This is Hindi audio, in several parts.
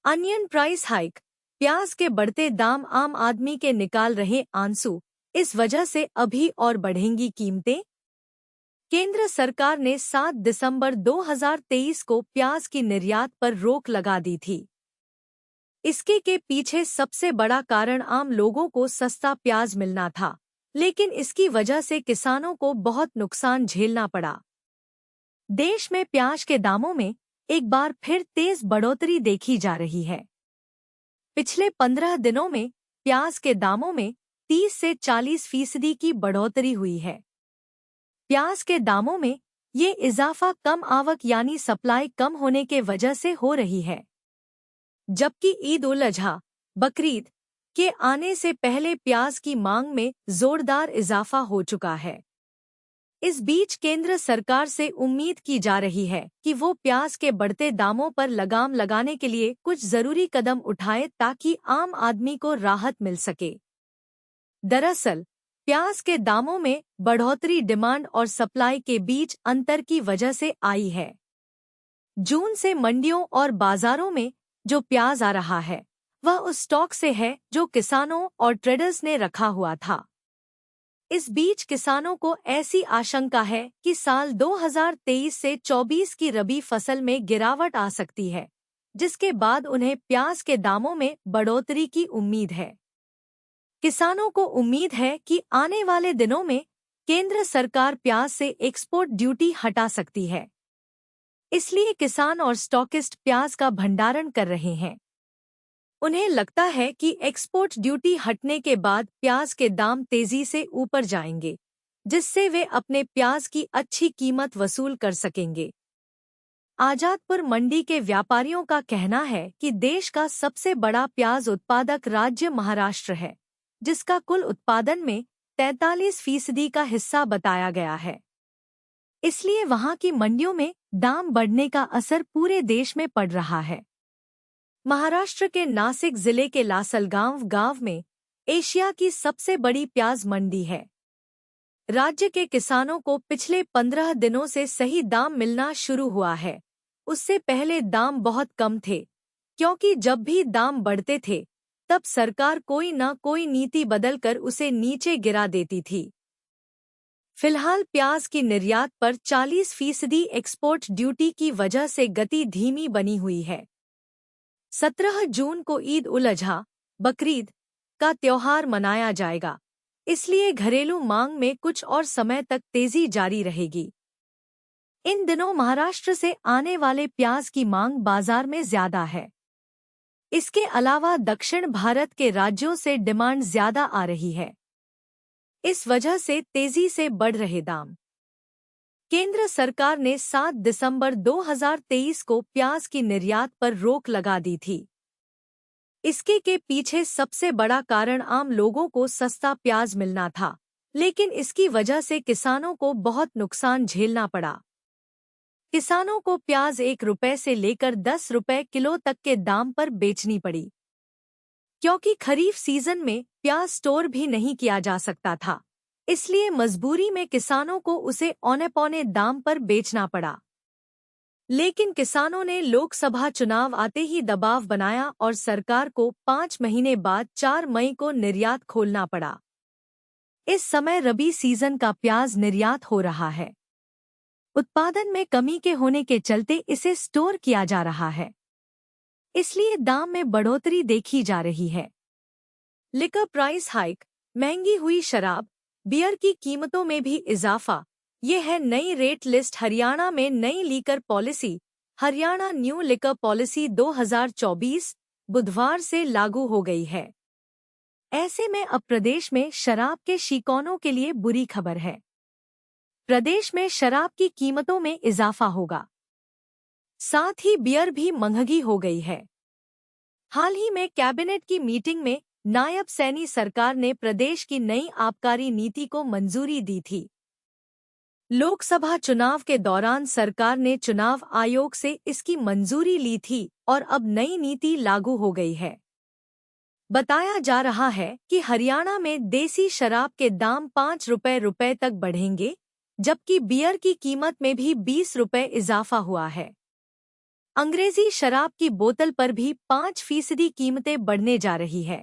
Onion price hike. प्याज के बढ़ते दाम आम आदमी के निकाल रहे आंसू। इस वजह से अभी और बढ़ेंगी कीमतें। केंद्र सरकार ने 7 दिसंबर 2023 को प्याज की निर्यात पर रोक लगा दी थी। इसके के पीछे सबसे बड़ा कारण आम लोगों को सस्ता प्याज मिलना था, लेकिन इसकी वजह से किसानों को बहुत नुकसान झेलना पड़ा। देश में प्याज के दामों में एक बार फिर तेज बढ़ोतरी देखी जा रही है। पिछले 15 दिनों में प्याज के दामों में 30 से 40% की बढ़ोतरी हुई है। प्याज के दामों में ये इजाफा कम आवक यानी सप्लाई कम होने के वजह से हो रही है, जबकि ईद उल अजहा बकरीद के आने से पहले प्याज की मांग में जोरदार इजाफा हो चुका है। इस बीच केंद्र सरकार से उम्मीद की जा रही है कि वो प्याज के बढ़ते दामों पर लगाम लगाने के लिए कुछ जरूरी कदम उठाए ताकि आम आदमी को राहत मिल सके। दरअसल प्याज के दामों में बढ़ोतरी डिमांड और सप्लाई के बीच अंतर की वजह से आई है। जून से मंडियों और बाजारों में जो प्याज आ रहा है वह उस स्टॉक से है जो किसानों और ट्रेडर्स ने रखा हुआ था। इस बीच किसानों को ऐसी आशंका है कि साल 2023 से 24 की रबी फसल में गिरावट आ सकती है, जिसके बाद उन्हें प्याज के दामों में बढ़ोतरी की उम्मीद है। किसानों को उम्मीद है कि आने वाले दिनों में केंद्र सरकार प्याज से एक्सपोर्ट ड्यूटी हटा सकती है। इसलिए किसान और स्टॉकिस्ट प्याज का भंडारण कर रहे हैं। उन्हें लगता है कि एक्सपोर्ट ड्यूटी हटने के बाद प्याज के दाम तेजी से ऊपर जाएंगे, जिससे वे अपने प्याज की अच्छी कीमत वसूल कर सकेंगे। आजादपुर मंडी के व्यापारियों का कहना है कि देश का सबसे बड़ा प्याज उत्पादक राज्य महाराष्ट्र है, जिसका कुल उत्पादन में 43% का हिस्सा बताया गया है। इसलिए वहां की मंडियों में दाम बढ़ने का असर पूरे देश में पड़ रहा है। महाराष्ट्र के नासिक जिले के लासलगांव गांव में एशिया की सबसे बड़ी प्याज मंडी है। राज्य के किसानों को पिछले 15 दिनों से सही दाम मिलना शुरू हुआ है। उससे पहले दाम बहुत कम थे, क्योंकि जब भी दाम बढ़ते थे तब सरकार कोई न कोई नीति बदलकर उसे नीचे गिरा देती थी। फिलहाल प्याज की निर्यात पर 40% एक्सपोर्ट ड्यूटी की वजह से गति धीमी बनी हुई है। 17 जून को ईद उल अजहा बकरीद का त्योहार मनाया जाएगा, इसलिए घरेलू मांग में कुछ और समय तक तेजी जारी रहेगी। इन दिनों महाराष्ट्र से आने वाले प्याज की मांग बाजार में ज्यादा है। इसके अलावा दक्षिण भारत के राज्यों से डिमांड ज्यादा आ रही है। इस वजह से तेजी से बढ़ रहे दाम। केंद्र सरकार ने 7 दिसंबर 2023 को प्याज की निर्यात पर रोक लगा दी थी। इसके के पीछे सबसे बड़ा कारण आम लोगों को सस्ता प्याज मिलना था, लेकिन इसकी वजह से किसानों को बहुत नुकसान झेलना पड़ा। किसानों को प्याज 1 रुपए से लेकर 10 रुपए किलो तक के दाम पर बेचनी पड़ी, क्योंकि खरीफ सीजन में प्याज स्टोर भी नहीं किया जा सकता था। इसलिए मजबूरी में किसानों को उसे औने पौने दाम पर बेचना पड़ा। लेकिन किसानों ने लोकसभा चुनाव आते ही दबाव बनाया और सरकार को 5 महीने बाद 4 मई को निर्यात खोलना पड़ा। इस समय रबी सीजन का प्याज निर्यात हो रहा है। उत्पादन में कमी के होने के चलते इसे स्टोर किया जा रहा है, इसलिए दाम में बढ़ोतरी देखी जा रही है। Liquor price hike. महंगी हुई शराब बियर की कीमतों में भी इजाफा। ये है नई रेट लिस्ट। हरियाणा में नई liquor policy, Haryana new liquor policy 2024 बुधवार से लागू हो गई है। ऐसे में अब प्रदेश में शराब के शौकीनों के लिए बुरी खबर है। प्रदेश में शराब की कीमतों में इजाफा होगा, साथ ही बियर भी महंगी हो गई है। हाल ही में कैबिनेट की मीटिंग में नायब सैनी सरकार ने प्रदेश की नई आबकारी नीति को मंजूरी दी थी। लोकसभा चुनाव के दौरान सरकार ने चुनाव आयोग से इसकी मंजूरी ली थी और अब नई नीति लागू हो गई है। बताया जा रहा है कि हरियाणा में देसी शराब के दाम 5 रुपए तक बढ़ेंगे, जबकि बियर की कीमत में भी 20 रुपए इजाफा हुआ है। अंग्रेजी शराब की बोतल पर भी 5% कीमतें बढ़ने जा रही है।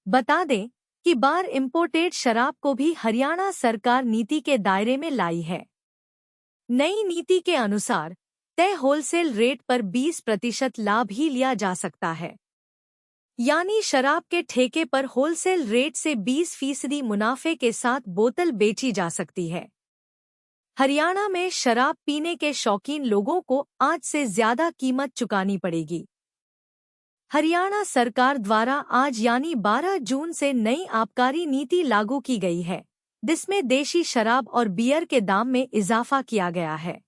बता दें कि बार इंपोर्टेड शराब को भी हरियाणा सरकार नीति के दायरे में लाई है। नई नीति के अनुसार तय होलसेल रेट पर 20% लाभ ही लिया जा सकता है, यानी शराब के ठेके पर होलसेल रेट से 20% मुनाफे के साथ बोतल बेची जा सकती है। हरियाणा में शराब पीने के शौकीन लोगों को आज से ज्यादा कीमत चुकानी पड़ेगी। हरियाणा सरकार द्वारा आज यानी 12 जून से नई आबकारी नीति लागू की गई है, जिसमें देशी शराब और बियर के दाम में इजाफा किया गया है।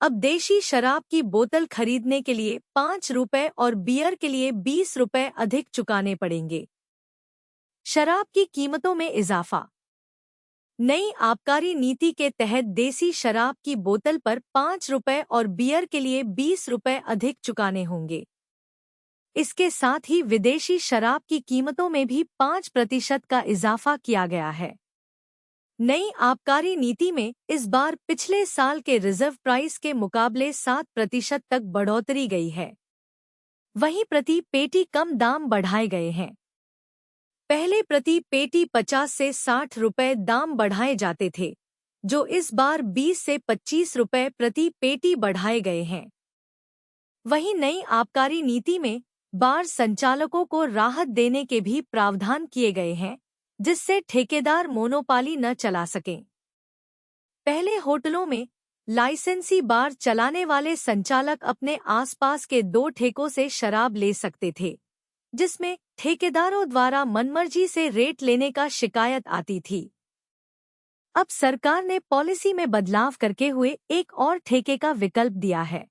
अब देशी शराब की बोतल खरीदने के लिए 5 रुपए और बियर के लिए 20 रुपए अधिक चुकाने पड़ेंगे। शराब की कीमतों में इजाफा। नई आबकारी नीति के तहत देसी शराब की बोतल पर 5 रुपए और बियर के लिए 20 रुपए अधिक चुकाने होंगे। इसके साथ ही विदेशी शराब की कीमतों में भी 5% का इजाफा किया गया है। नई आबकारी नीति में इस बार पिछले साल के रिजर्व प्राइस के मुकाबले 7% तक बढ़ोतरी गई है। वहीं प्रति पेटी कम दाम बढ़ाए गए हैं। पहले प्रति पेटी 50 से 60 रुपए दाम बढ़ाए जाते थे, जो इस बार 20 से 25 रुपए प्रति पेटी बढ़ाए गए हैं। वहीं नई आबकारी नीति में बार संचालकों को राहत देने के भी प्रावधान किए गए हैं, जिससे ठेकेदार मोनोपाली न चला सकें। पहले होटलों में लाइसेंसी बार चलाने वाले संचालक अपने आसपास के 2 ठेकों से शराब ले सकते थे, जिसमें ठेकेदारों द्वारा मनमर्जी से रेट लेने का शिकायत आती थी। अब सरकार ने पॉलिसी में बदलाव करके हुए एक और ठेके का विकल्प दिया है।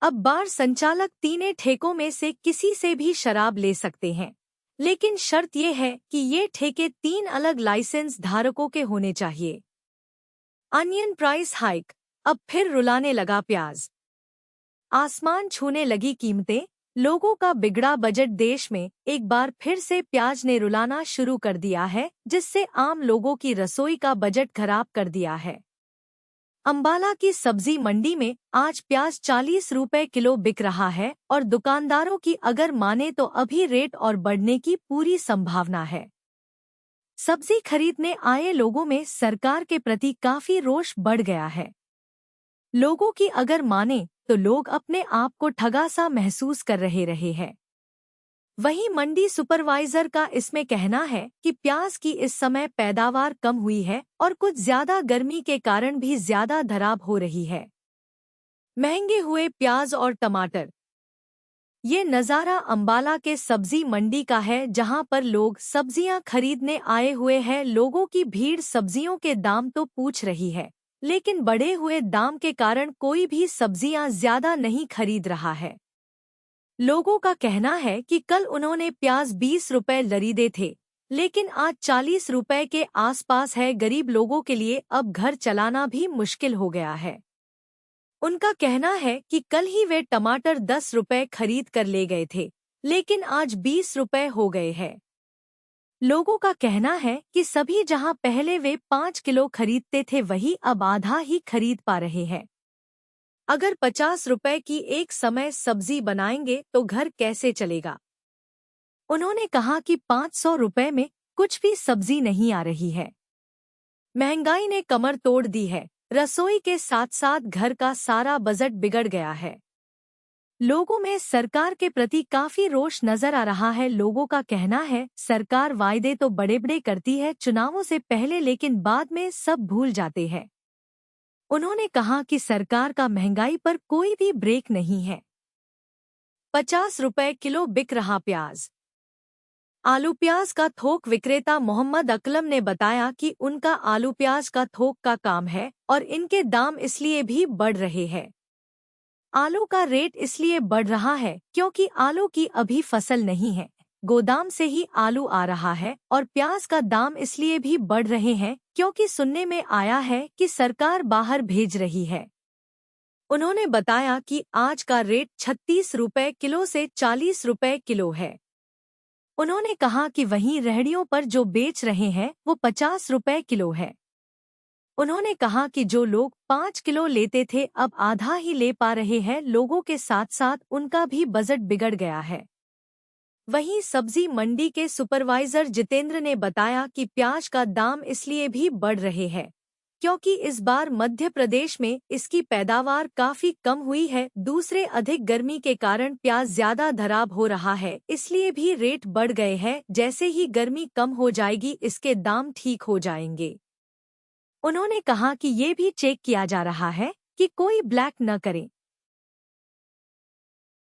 अब बार संचालक 3 ठेकों में से किसी से भी शराब ले सकते हैं, लेकिन शर्त यह है कि ये ठेके 3 अलग लाइसेंस धारकों के होने चाहिए। Onion price hike. अब फिर रुलाने लगा प्याज। आसमान छूने लगी कीमतें। लोगों का बिगड़ा बजट। देश में एक बार फिर से प्याज ने रुलाना शुरू कर दिया है, जिससे आम लोगों की रसोई का बजट खराब कर दिया है। अंबाला की सब्जी मंडी में आज प्याज 40 रुपए किलो बिक रहा है और दुकानदारों की अगर माने तो अभी रेट और बढ़ने की पूरी संभावना है। सब्जी खरीदने आए लोगों में सरकार के प्रति काफी रोष बढ़ गया है। लोगों की अगर माने तो लोग अपने आप को ठगा सा महसूस कर रहे हैं। वहीं मंडी सुपरवाइजर का इसमें कहना है कि प्याज की इस समय पैदावार कम हुई है और कुछ ज्यादा गर्मी के कारण भी ज्यादा खराब हो रही है। महंगे हुए प्याज और टमाटर। ये नज़ारा अंबाला के सब्जी मंडी का है, जहां पर लोग सब्जियां खरीदने आए हुए हैं। लोगों की भीड़ सब्जियों के दाम तो पूछ रही है, लेकिन बढ़े हुए दाम के कारण कोई भी सब्जियां ज्यादा नहीं खरीद रहा है। लोगों का कहना है कि कल उन्होंने प्याज 20 रुपए खरीदे थे, लेकिन आज 40 रुपए के आसपास है। गरीब लोगों के लिए अब घर चलाना भी मुश्किल हो गया है। उनका कहना है कि कल ही वे टमाटर 10 रुपए खरीद कर ले गए थे, लेकिन आज 20 रुपए हो गए हैं। लोगों का कहना है कि सभी जहां पहले वे 5 किलो खरीदते थे, वही अब आधा ही खरीद पा रहे हैं। अगर 50 रुपए की एक समय सब्जी बनाएंगे तो घर कैसे चलेगा? उन्होंने कहा कि 500 रुपए में कुछ भी सब्जी नहीं आ रही है। महंगाई ने कमर तोड़ दी है। रसोई के साथ साथ घर का सारा बजट बिगड़ गया है। लोगों में सरकार के प्रति काफी रोष नजर आ रहा है। लोगों का कहना है सरकार वायदे तो बड़े बड़े करती है चुनावों से पहले, लेकिन बाद में सब भूल जाते हैं। उन्होंने कहा कि सरकार का महंगाई पर कोई भी ब्रेक नहीं है। 50 रुपए किलो बिक रहा प्याज। आलू प्याज का थोक विक्रेता मोहम्मद अकलम ने बताया कि उनका आलू प्याज का थोक का काम है और इनके दाम इसलिए भी बढ़ रहे हैं। आलू का रेट इसलिए बढ़ रहा है क्योंकि आलू की अभी फसल नहीं है, गोदाम से ही आलू आ रहा है, और प्याज का दाम इसलिए भी बढ़ रहे हैं क्योंकि सुनने में आया है कि सरकार बाहर भेज रही है। उन्होंने बताया कि आज का रेट 36 रुपए किलो से 40 रुपए किलो है। उन्होंने कहा कि वहीं रेहड़ियों पर जो बेच रहे हैं वो 50 रुपए किलो है। उन्होंने कहा कि जो लोग 5 किलो लेते थे अब आधा ही ले पा रहे हैं। लोगों के साथ साथ उनका भी बजट बिगड़ गया है। वहीं सब्जी मंडी के सुपरवाइजर जितेंद्र ने बताया कि प्याज का दाम इसलिए भी बढ़ रहे हैं क्योंकि इस बार मध्य प्रदेश में इसकी पैदावार काफी कम हुई है। दूसरे अधिक गर्मी के कारण प्याज ज्यादा खराब हो रहा है, इसलिए भी रेट बढ़ गए हैं। जैसे ही गर्मी कम हो जाएगी इसके दाम ठीक हो जाएंगे। उन्होंने कहा कि ये भी चेक किया जा रहा है कि कोई ब्लैक न करे।